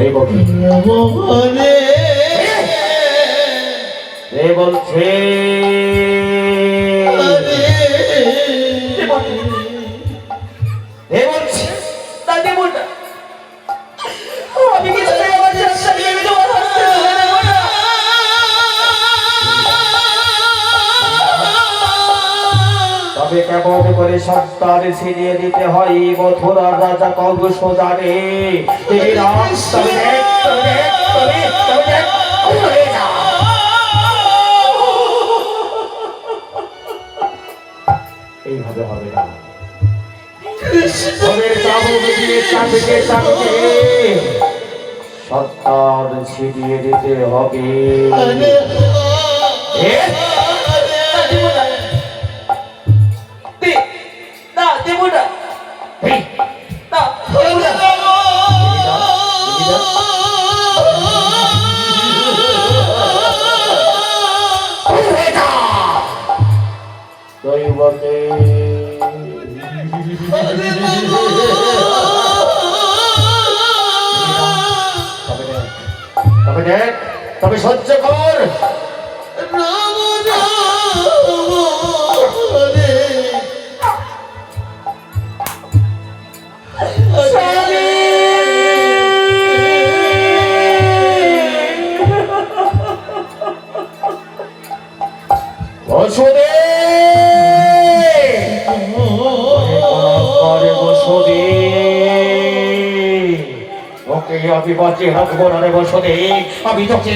এই বলছে বলছে দাদি বলটা আমি কিছু তবে কেমন করে সন্তান ছিনিয়ে দিতে হয় মথুরার রাজা কংস জানে। এইভাবে হবে না, সন্তান ছিনিয়ে দিতে হবে। তবে সহ্য কর। আমি বাঁচে রাখবো না রে বসতে, আমি তোকে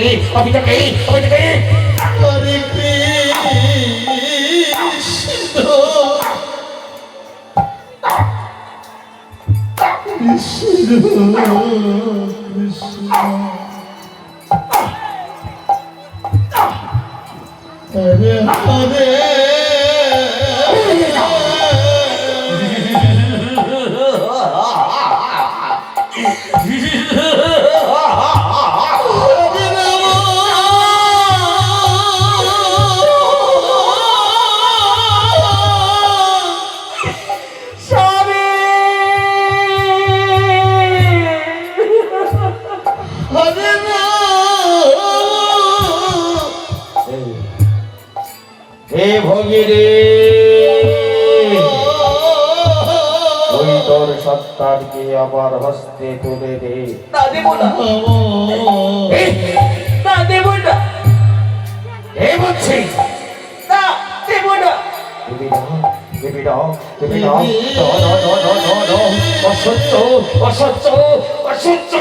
সত্তারকে আমার হস্তে তুলে দে। অসহ্য অসহ্য অসহ্য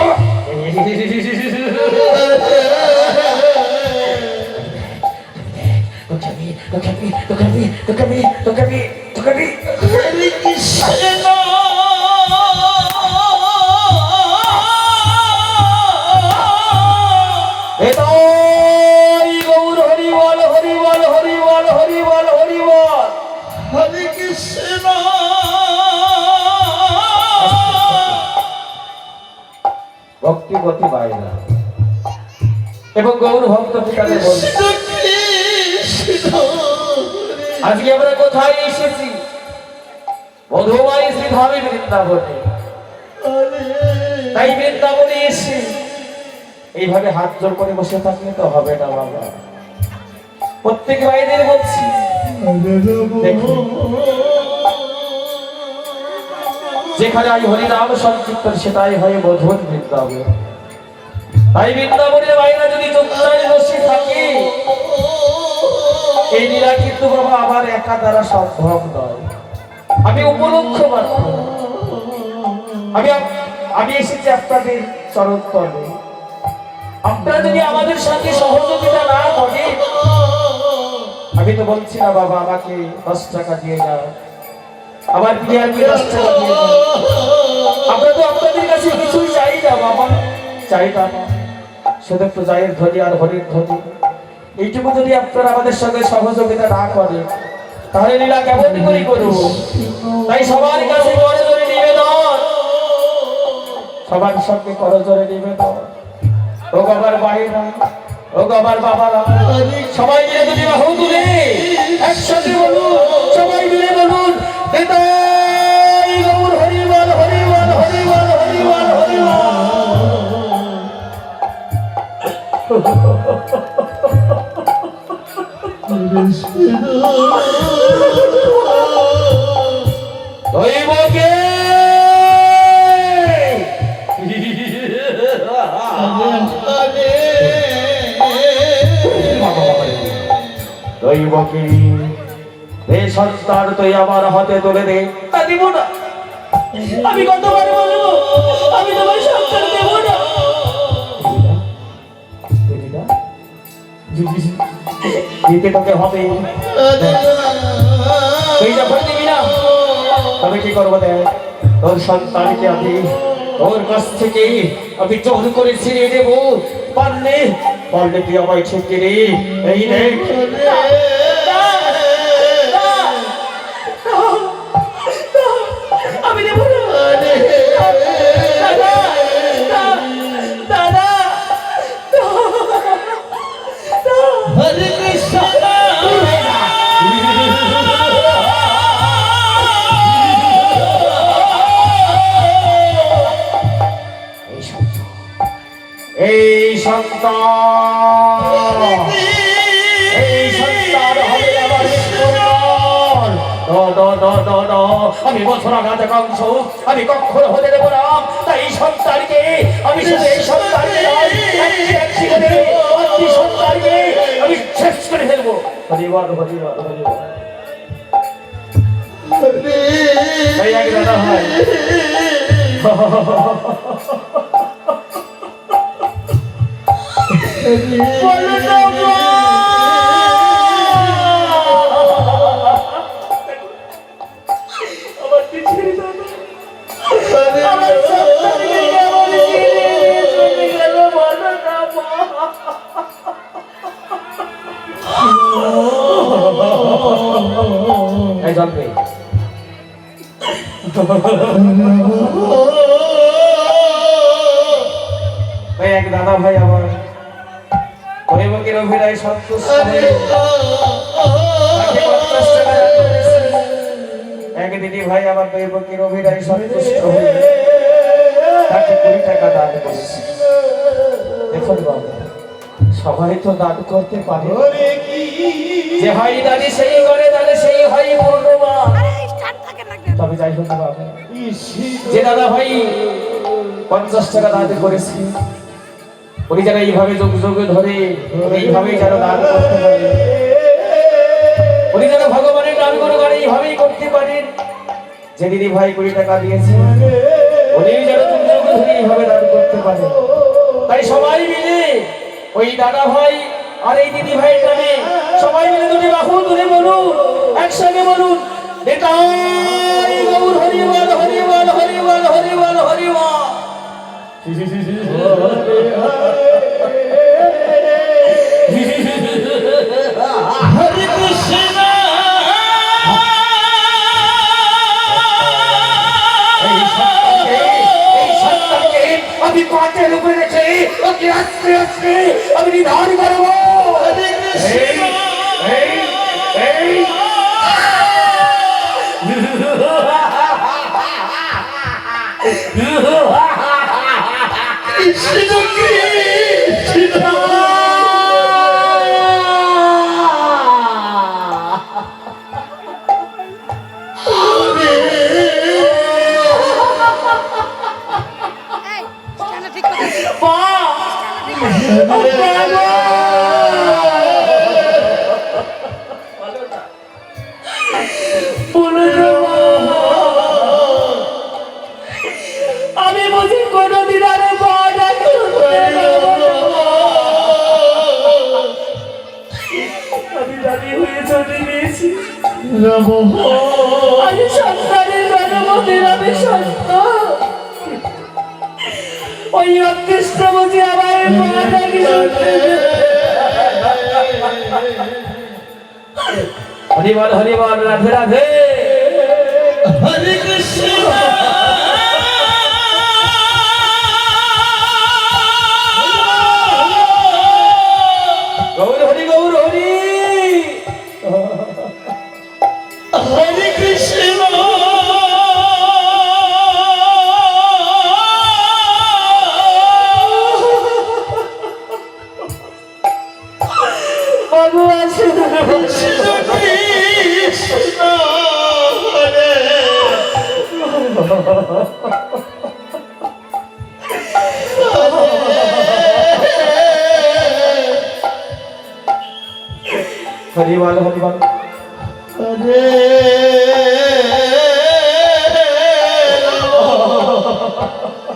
ভক্তি গতি পায় না এবং গৌর ভক্ত পিতাকে বলছে আজকে আমরা কোথায় এসেছি? মধুময় শ্রীধামে বৃন্দাবনে। তাই বৃন্দাবনে এসে এইভাবে হাত জোর করে বসে থাকলে তো হবে না বাবা। প্রত্যেক ভাইদের বলছি যেখানে আই হরিনাম সংকীর্তন সেটাই হয় মধুর বৃন্দাবন। তাই বৃন্দাবনের ভাইরা যদি চুপচাপ বসে থাকে এই লীলা কিন্তু বাবা আমার একা দ্বারা সম্ভব নয়। আমি উপলক্ষ মাত্র, আমি এসেছি আপনাদের চরণ তলে। আপনারা যদি আমাদের সাথে সহযোগিতা না করে, আমি তো বলছি না বাবা আমাকে 10 টাকা দিয়ে যাও, আমার প্রিয়াকে 10 টাকা দিয়ে যাও। আমরা তো আপনাদের কাছে কিছুই চাই না বাবা, চাই না শুধু একটু জয়ের ধ্বনি আর হরির ধ্বনি। এইটুকু যদি আপনারা আমাদের সঙ্গে সহযোগিতা না করেন তাহলে লীলা কেমন করে করব? তাই সবার কাছে করজোড়ে নিবেদন, সবার সঙ্গে করজোড়ে নিবেদন। ও বাবার ভাইরা, ও বাবার বাবারা, সবাই মিলে যদি বাহু তুলে একসাথে বলুন, সবাই মিলে বলুন নিতাই গৌর হরি বল হরি বল হরি বল হরি বল হরি বল। দৈবকে দৈবকে এই সন্তান তুই আমার হাতে তুলে দে। তা দিব না, আমি কতবার বলবো আমি তোমার সন্তান দেব না। দিতে তোকে হবে, তুই যখন দিবি না তবে কি করবো দেখ, তোর সন্তানকে আমি তোর কাছ থেকে আমি জোর করে ছিনিয়ে দেবো। পারলে পারলে তুই আমায় ছেঁকে রে। এই দেখ আমি দেবো না। দাদা হরে কৃষ্ণ এই সন্তান হবে আমার সন্তান। আমি বছর আঘাত কংস আমি কখনো হতে দেবো না। তাই এই সন্তানকে আমি শুধু এই সন্তানকে সন্তানকে আমি শেষ করে ফেলবো। হরিবার হরিবার হরিবার দাদা ভাই জানবে এক দাদা ভাই আমার দৈবকের অভিনয় সন্তুষ্ট এক দিদি ভাই আমার দৈবকের অভিনয় সন্তুষ্ট হয়ে তাকে 20 টাকা দান করেছে। দেখুন বাবা, সবাই তো দান করতে পারে, যে হয় দানি সেই করে দানে সেই হয় পূর্ণমান। তবে যাই হোক বাবা, যে দাদা ভাই 50 টাকা দান করেছে উনি যেন এইভাবে যোগ যোগ ধরে এইভাবেই যেন দান করতে পারে, উনি যেন ভগবানের নাম গুণগান এইভাবেই করতে পারেন। যে দিদি ভাই 20 টাকা দিয়েছে উনি যেন যোগ যোগ ধরে এইভাবে দান করতে পারে। তাই সবাই মিলে ওই দাদা ভাই আর এই দিদি ভাইয়ের নামে সবাই মিলে দুটি বাহু তুলে বলুন, একসঙ্গে বলুন, নিতাই গৌর হরি বল হরি বল হরি বল হরি বল হরি বল। হরে কৃষ্ণ আমি পাটের উপরে রেখে ওকে আস্তে আস্তে আমি নিধান করবো। আমি বুঝি কোনদিন আর আমি দাবি হয়ে চলে গিয়েছি। আমি সন্তানের জন্মদিন আমি সন্তান ওই অকৃষ্ণ বুঝি আমার হরিবল হরিবল রাধে রাধে হরে কৃষ্ণ গৌর হরি গৌর হরি হরে কৃষ্ণ ভগবান হরিবল হরিবল। হরে